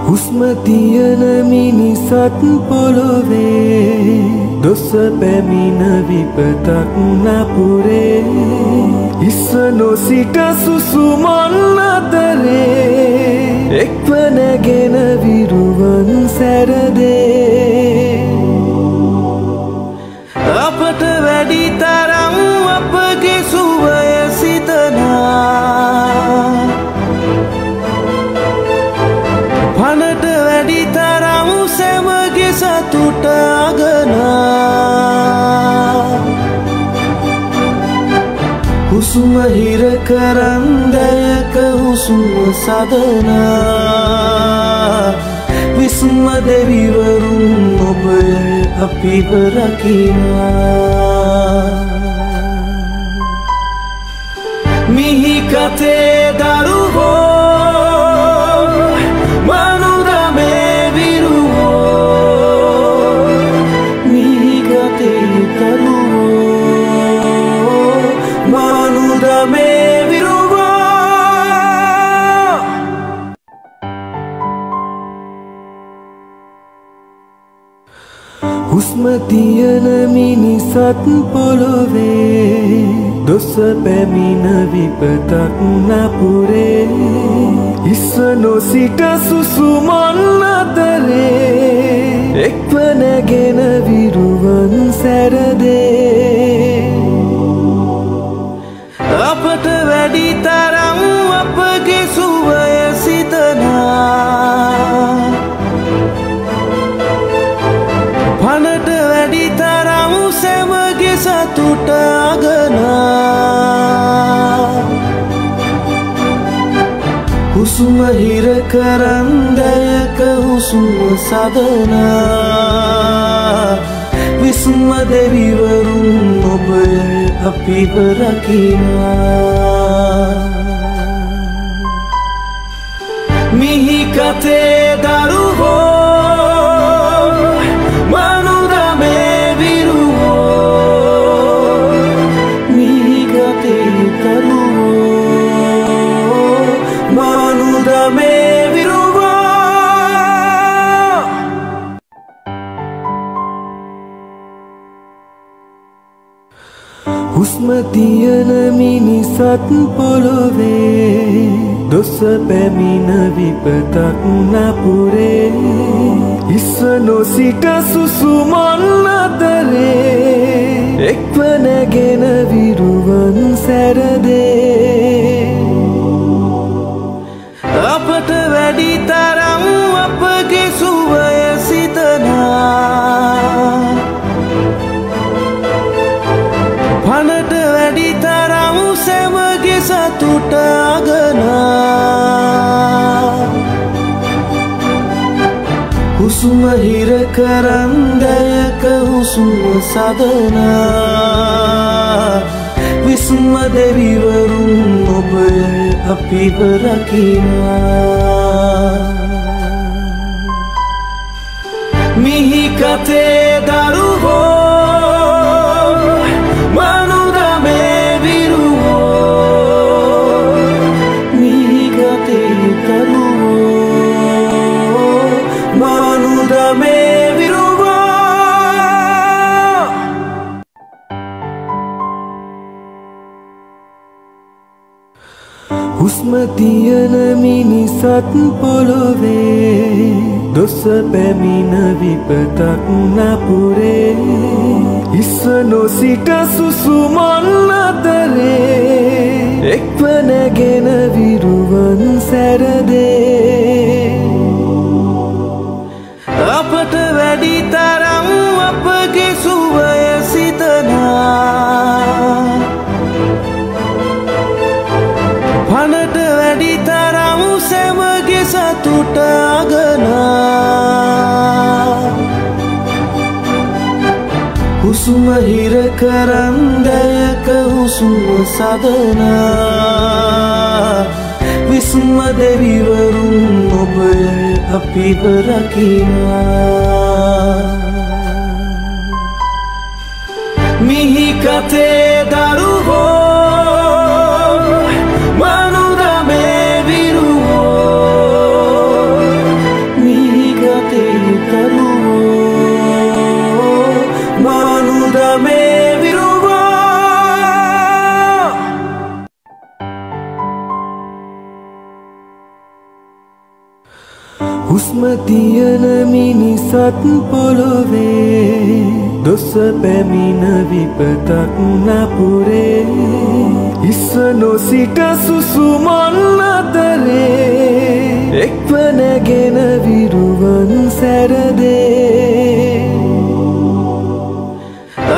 හුස්ම තියන මිනිසත් පොළොවේ දොස පැමිණ විපතක් නපුරේ ඉස්ස නොසිට සුසුමන් අතරේ එක්ව නැගෙන විරුවන් සැරදේ අපට වැඩි තරම් අපගේ සුවය සිතනා පනට වැඩි තරම් සැමගේ සතුට අගනා හුස්ම හිර කරන් දැයක හුස්ම සදනා විස්ම දෙවිවරුන් ඔබය අපිව රකිනා මිහි කතේ දරුවෝ මනුරමේ විරුවෝ මිහි කතේ දරුවෝ මනුරමේ හුස්ම තියන මිනිසත් පොළොවේ දොස පැමිණ විපතක් නපුරේ ඉස්ස නොසිට සුසුමන් අතරේ එක්ව නැගෙන විරුවන් සැරදේ අපට වැඩි තරම් අපගේ සුවය සිතනා පනට වැඩි තරම් සැමගේ සතුට අගනා හුස්ම හිර කරන් දැයක හුස්ම සදනා විස්ම දෙවිවරුන් ඔබය අපිව රකිනා මිහි කතේ දරුවෝ හුස්ම තියන මිනිසත් පොළොවේ දොස පැමිණ විපතක් නපුරේ ඉස්ස නොසිට සුසුමන් අතරේ එක්ව නැගෙන විරුවන් සැරදේ අපට වැඩි තරම් අපගේ සුවය සිතනා පනට වැඩි තරම් සැමගේ සතුට අගනා හුස්ම හිර කරන් දැයක හුස්ම සදනා විස්ම දෙවිවරුන් ඔබය අපිව රකිනා මිහි කතේ දරුවෝ හුස්ම තියන මිනිසත් පොළොවේ දොස පැමිණ විපතක් නපුරේ ඉස්ස නොසිට සුසුමන් අතරේ එක්ව නැගෙන විරුවන් සැරදේ අපට වැඩි තරම් අපගේ සුවය සිතනා පනට වැඩි තරම් සැමගේ සතුට අගනා හුස්ම හිර කරන් දැයක හුස්ම සදනා විස්ම දෙවිවරුන් ඔබය අපිව රකිනා මිහි කතේ දරුවෝ හුස්ම තියන මිනිසත් පොළොවේ දොස පැමිණ විපතක් නපුරේ ඉස්ස නොසිට සුසුමන් අතරේ එක්ව නැගෙන විරුවන් සැරදේ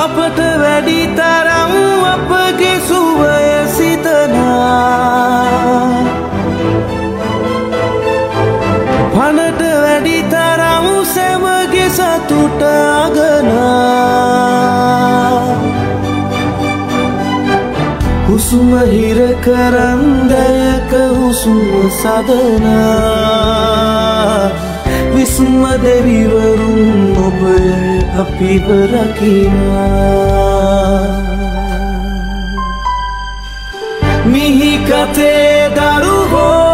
අපට වැඩි තරම් අපගේ සුවය සිතනා පනට වැඩි තරම් සැමගේ සතුට අගනා හුස්ම හිර කරන්දයක හුස්ම සදනා විස්ම දෙවිවරුන් ඔබය අපිව රකිනා මිහි කතේ දරුවෝ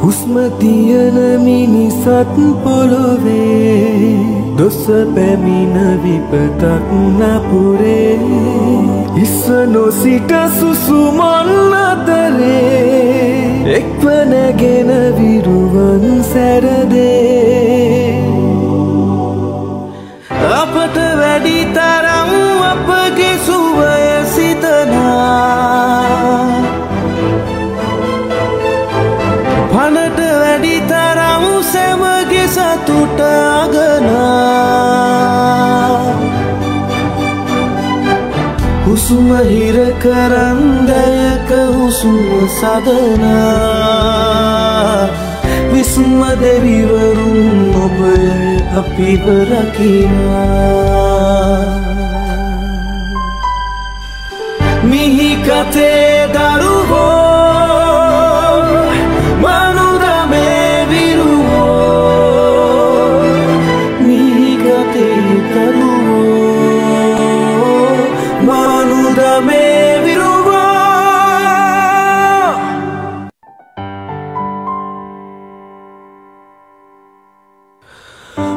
හුස්ම තියන මිනිසත් පොළොවේ දොස පැමිණ විපතක් නපුරේ ඉස්ස නොසිට සුසුමන් අතරේ එක්ව නැගෙන විරුවන් සැරදේ අපට වැඩි තරම් අපගේ සුවය සිතනා පනට වැඩි තරම් සැමගේ සතුට අගනා හුස්ම හිර කරන්දයක හුස්ම සදනා විස්ම දෙවිවරුන් ඔබය අපිව රකිනා මිහි කතේ දරුවෝ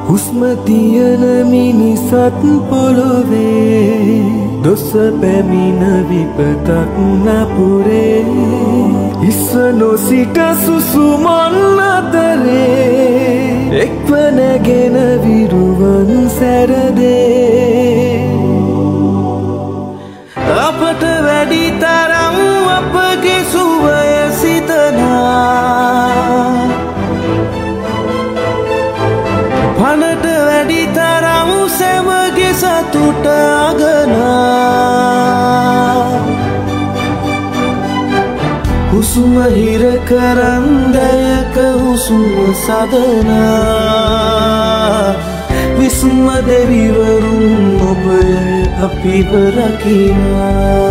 හුස්ම තියන මිනිසත් පොළොවේ දොස පැමිණ විපතක් නපුරේ ඉස්ස නොසිට සුසුමන් අතරේ එක්ව නැගෙන විරුවන් සැරදේ අපට වැඩි තරම් අපගේ සුවය සිතනා පනට වැඩි තරම් සැමගේ සතුට අගනා හුස්ම හිර කරන්දයක හුස්ම සදනා විස්ම දෙවිවරුන් ඔබය අපිව රකිනා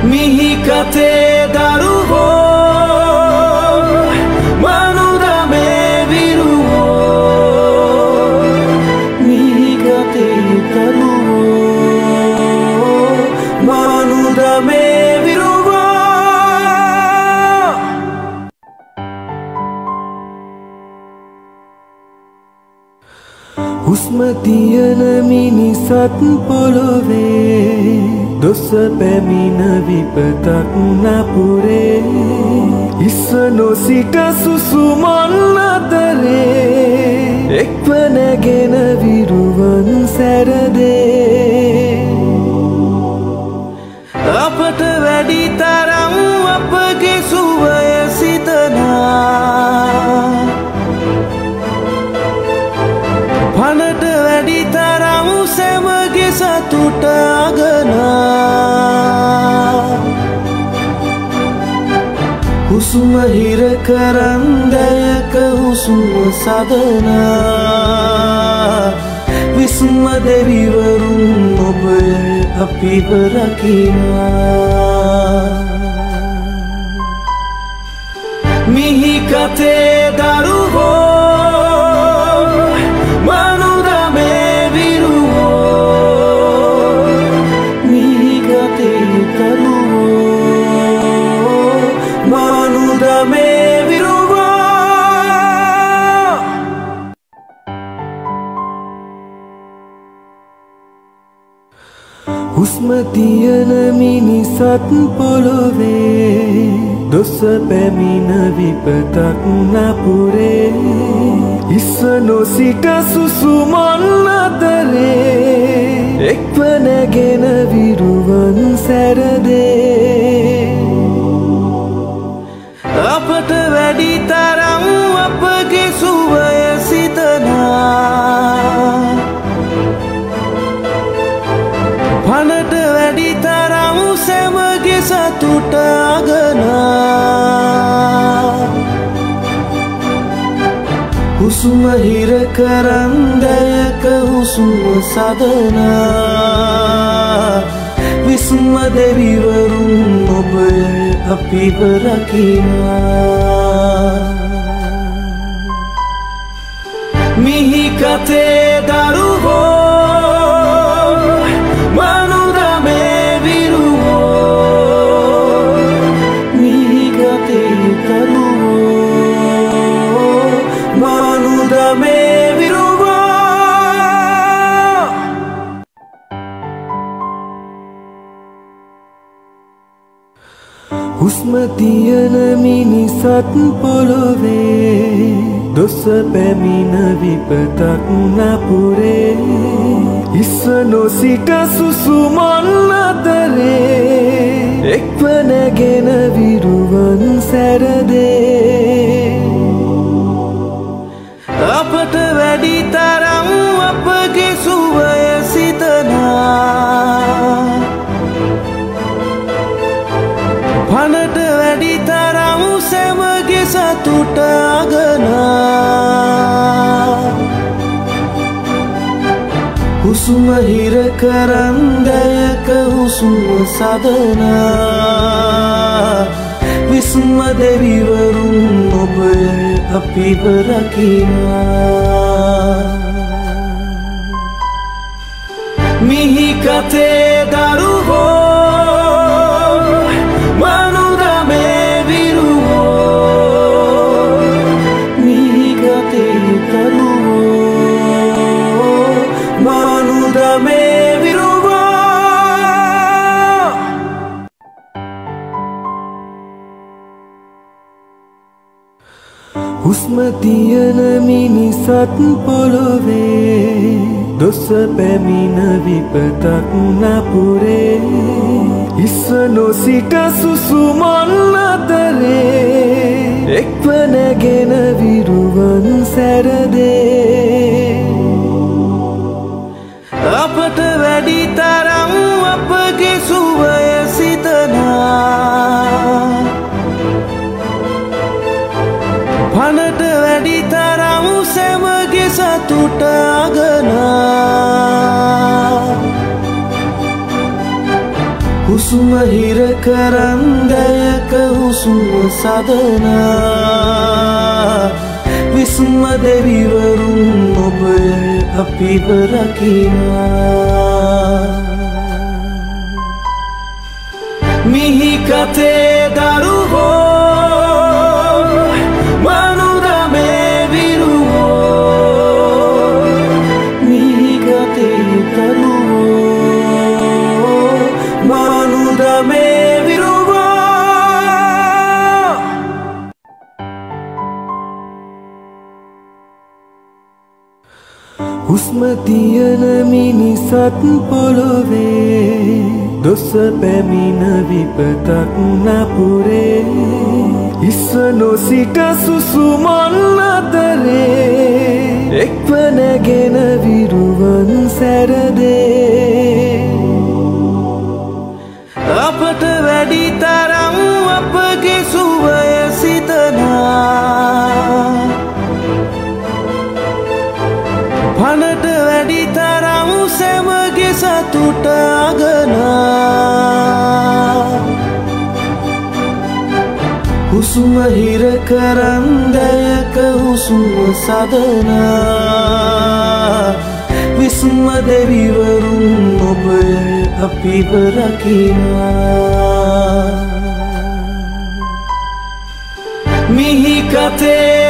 මිහි කතේ දරුවෝ හුස්ම තියන මිනිසත් පොළොවේ දොස පැමිණ විපතක් නපුරේ ඉස්ස නොසිට සුසුමන් අතරේ එක්ව නැගෙන විරුවන් සැරදේ අපට වැඩි තරම් අපගේ සුවය සිතනා පනට වැඩි තරම් සැමගේ සතුට අගනා හුස්ම හිර කරන්දයක හුස්ම සදනා විස්ම දෙවිවරුන් ඔබය අපිව රකිනා මිහි කතේ දරුවෝ Mi හුස්ම තියන මිනිසත් පොළොවේ දොස පැමිණ විපතක් නපුරේ ඉස්ස නොසිට සුසුමන් අතරේ එක්ව නැගෙන විරුවන් සැරදේ අපට වැඩි තරම් අපගේ සුවය සිතනා පනට වැඩි තරම් සැමගේ සතුට අගනා හුස්ම හිර කරන්දයක හුස්ම සදනා විස්ම දෙවිවරුන් ඔබය අපිව රකිනා මිහි කතේ දරුවෝ මනුදමේ විරුවෝ මිහි කතේ දරුවෝ මනුදමේ හුස්ම තියන මිනිසත් පොළොවේ දොස පැමිණ විපතක් නපුරේ ඉස්ස නොසිට සුසුමන් අතරේ එක්ව නැගෙන විරුවන් සැරදේ අපට වැඩි තරම් අපගේ සුවය සිතනා පනට වැඩි තරම් සැමගේ සතුට අගනා හුස්ම හිර කරන්දයක හුස්ම සදනා විස්ම දෙවිවරුන් ඔබය අපිව රකිනා මිහි කතේ දරුවෝ හුස්ම තියන මිනිසත් පොළොවේ දොස පැමිණ විපතක් නපුරේ ඉස්ස නොසිට සුසුමන් අතරේ එක්ව නැගෙන විරුවන් සැරදේ අපට වැඩි තරම් අපගේ සුවය සිතනා පනට වැඩි තරම් සැමගේ සතුට අගනා හුස්ම හිර කරන්දයක හුස්ම සදනා විස්ම දෙවිවරුන් ඔබය අපිව රකිනා මිහි කතේ දරුවෝ හුස්ම තියන මිනිසත් පොළොවේ දොස පැමිණ විපතක් නපුරේ ඉස්ස නොසිට සුසුමන් අතරේ එක්ව නැගෙන විරුවන් සැරදේ අපට වැඩි තරම් අපගේ සුවය සිතනා පනට වැඩි තරම් සැමගේ සතුට අගනා හුස්ම හිර කරන්දයක හුස්ම සදනා විස්ම දෙවිවරුන් ඔබය අපිව රකිනා මිහි කතේ